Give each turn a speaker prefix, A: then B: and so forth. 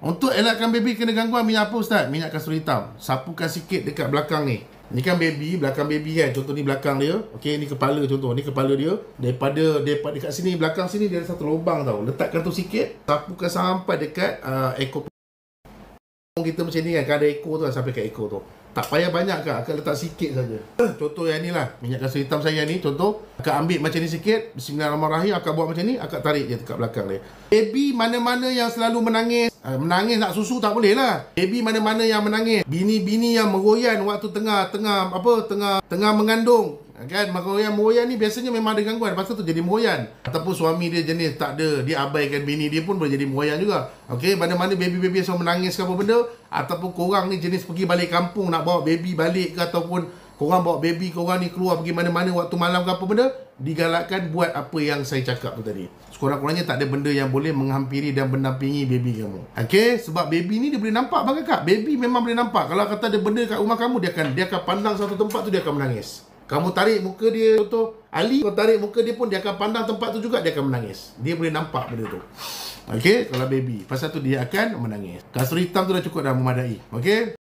A: Untuk elakkan baby kena gangguan, minyak apa Ustaz? Minyak kasur hitam. Sapukan sikit dekat belakang ni. Ni kan baby, belakang baby kan. Contoh ni belakang dia. Okey, ni kepala contoh. Ni kepala dia. Daripada dekat sini, belakang sini dia ada satu lubang tau. Letakkan tu sikit. Sapukan sampai dekat ekor kita macam ni kan. Kan ada ekor tu sampai kat ekor tu. Tak payah banyak Kak, akan letak sikit saja. Contoh yang ni lah, minyak kasur hitam saya ni. Contoh, akak ambil macam ni sikit. Bismillahirrahmanirrahim, akak buat macam ni, akak tarik je dekat belakang dia. Baby mana-mana yang selalu menangis, menangis nak susu tak boleh lah. Baby mana-mana yang menangis, bini-bini yang meroyan waktu tengah mengandung, kan, meroyan ni biasanya memang ada gangguan. Lepas tu jadi meroyan. Ataupun suami dia jenis tak ada, dia abaikan bini dia pun boleh jadi meroyan juga. Okey, mana-mana baby-baby yang selalu menangis ke apa benda, ataupun korang ni jenis pergi balik kampung nak bawa baby balik ke, ataupun korang bawa baby korang ni keluar pergi mana-mana waktu malam ke apa benda, digalakkan buat apa yang saya cakap tu tadi. Sekurang-kurangnya tak ada benda yang boleh menghampiri dan mendampingi baby kamu. Okey, sebab baby ni dia boleh nampak bang Kak. Baby memang boleh nampak. Kalau kata ada benda kat rumah kamu, dia akan pandang satu tempat tu, dia akan menangis. Kamu tarik muka dia, contoh Ali, kau tarik muka dia pun dia akan pandang tempat tu juga, dia akan menangis. Dia boleh nampak benda tu. Okey, kalau baby. Pasal tu dia akan menangis. Kasur hitam tu dah cukup dah memadai. Okey.